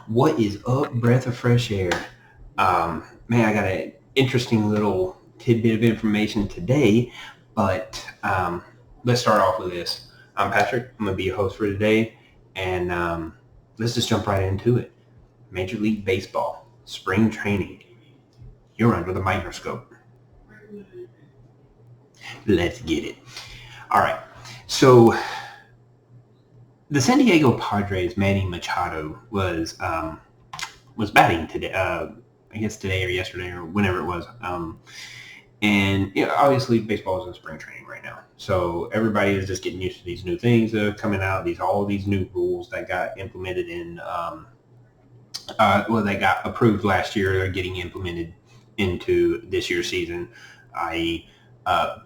What is up, breath of fresh air? Man, I got an interesting little tidbit of information today, but let's start off with this. I'm Patrick. I'm going to be your host for today, and let's just jump right into it. Major League Baseball, spring training. You're under the microscope. Let's get it. All right. So the San Diego Padres' Manny Machado was batting today. I guess today or yesterday or whenever it was. And obviously baseball is in spring training right now, so everybody is just getting used to these new things that are coming out. All these new rules that got implemented they got approved last year are getting implemented into this year's season, i.e.,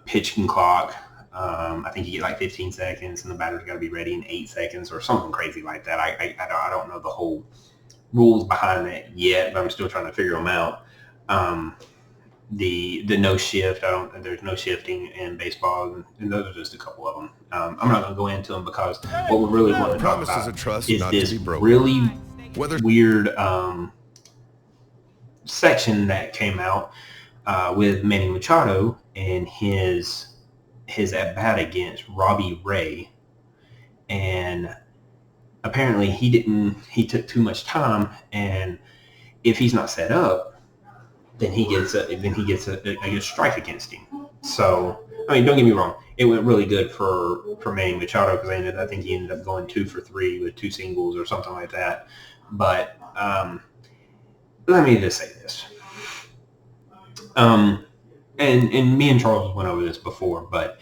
pitch and clock. I think you get like 15 seconds, and the batter's got to be ready in 8 seconds or something crazy like that. I don't know the whole rules behind that yet, but I'm still trying to figure them out. The no shift, there's no shifting in baseball, and those are just a couple of them. I'm not going to go into them because what we really want to talk about is this really weird section that came out with Manny Machado and his at-bat against Robbie Ray, and apparently he took too much time, and if he's not set up, then he gets a strike against him. So, I mean, don't get me wrong, it went really good for Manny Machado because I think he ended up going 2 for 3 with 2 singles or something like that. But let me just say this. And me and Charles went over this before, but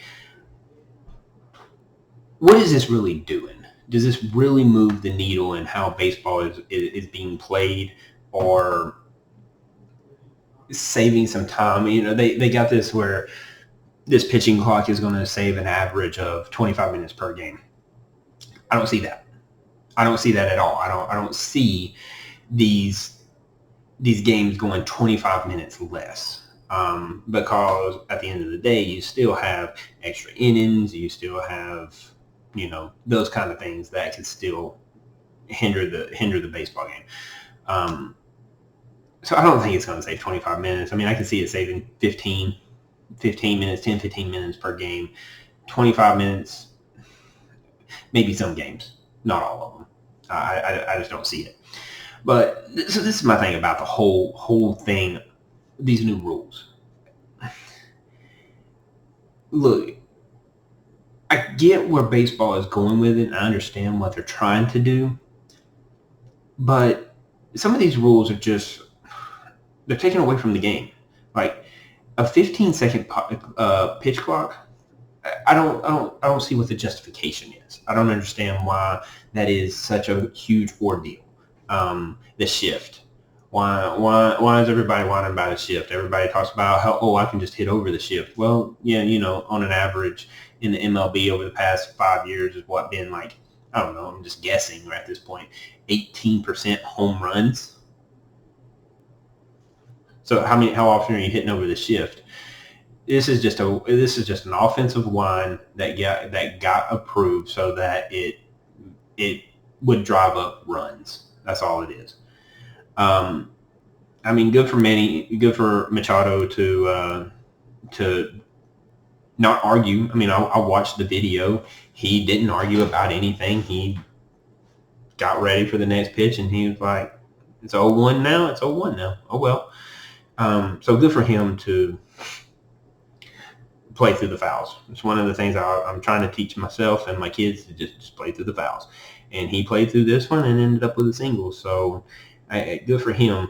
what is this really doing? Does this really move the needle in how baseball is being played, or saving some time? They got this where this pitching clock is going to save an average of 25 minutes per game. I don't see that. I don't see that at all. I don't see these games going 25 minutes less. Because at the end of the day, you still have extra innings, you still have, those kind of things that could still hinder the baseball game. So I don't think it's going to save 25 minutes. I mean, I can see it saving 15 minutes, 10, 15 minutes per game. 25 minutes, maybe some games, not all of them. I just don't see it. But so this is my thing about the whole thing, these new rules. Look, I get where baseball is going with it, and I understand what they're trying to do. But some of these rules are just, they're taken away from the game. Like a 15-second pitch clock, I don't see what the justification is. I don't understand why that is such a huge ordeal. The shift. Why is everybody whining about a shift? Everybody talks about how, I can just hit over the shift. Well, yeah, on an average in the MLB over the past 5 years is what been like, I don't know, I'm just guessing at this point, 18% home runs. So how often are you hitting over the shift? This is just an offensive line that got approved so that it would drive up runs. That's all it is. I mean, good for Machado to not argue. I mean, I watched the video. He didn't argue about anything. He got ready for the next pitch, and he was like, "It's 0-1 now. It's 0-1 now. Oh well." So good for him to play through the fouls. It's one of the things I'm trying to teach myself and my kids, to just play through the fouls. And he played through this one and ended up with a single. So good for him.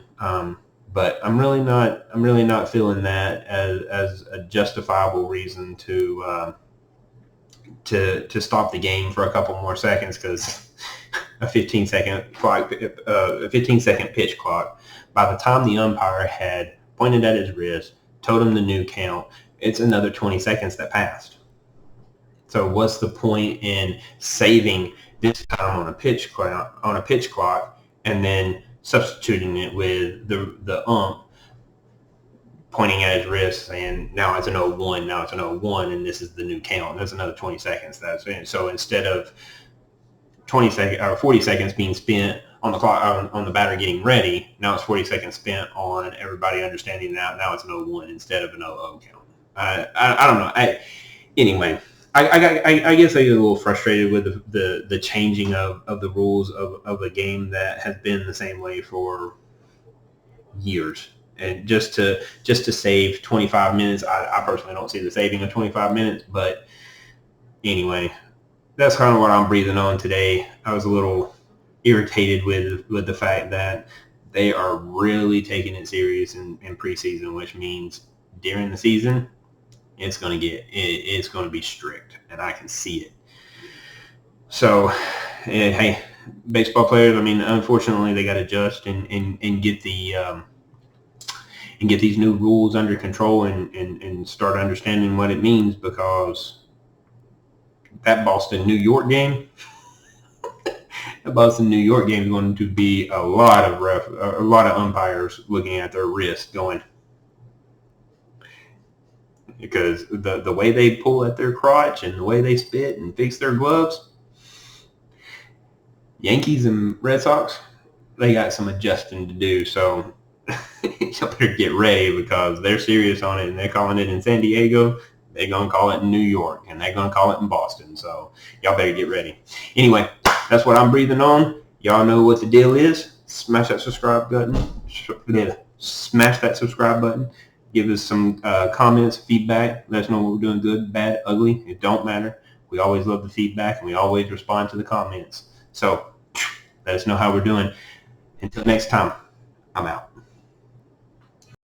But I'm really not feeling that as a justifiable reason to stop the game for a couple more seconds, because a 15-second pitch clock, by the time the umpire had pointed at his wrist, told him the new count, it's another 20 seconds that passed. So what's the point in saving this time on a pitch clock and then substituting it with the ump pointing at his wrist saying, now it's an 0-1, now it's an 0-1, and this is the new count. There's another 20 seconds. So instead of 20 seconds or 40 seconds being spent on the clock on the batter getting ready. Now it's 40 seconds spent on everybody understanding that now it's an 0-1 instead of an 0-0 count. I don't know. Anyway, I guess I get a little frustrated with the changing of the rules of a game that has been the same way for years. And just to save 25 minutes, I personally don't see the saving of 25 minutes. But anyway, that's kind of what I'm breathing on today. I was a little irritated with the fact that they are really taking it serious in preseason, which means during the season, it's going to be strict, and I can see it. So, hey, baseball players, I mean, unfortunately, they got to adjust and get the and get these new rules under control and start understanding what it means, because that Boston-New York game, the Boston-New York game is going to be a lot of umpires looking at their wrist going, because the way they pull at their crotch and the way they spit and fix their gloves, Yankees and Red Sox, they got some adjusting to do. So y'all better get ready, because they're serious on it, and they're calling it in San Diego. They're going to call it in New York, and they're going to call it in Boston. So y'all better get ready. Anyway, that's what I'm breathing on. Y'all know what the deal is. Smash that subscribe button. Smash that subscribe button. Give us some comments, feedback. Let us know what we're doing good, bad, ugly. It don't matter. We always love the feedback, and we always respond to the comments. So let us know how we're doing. Until next time, I'm out.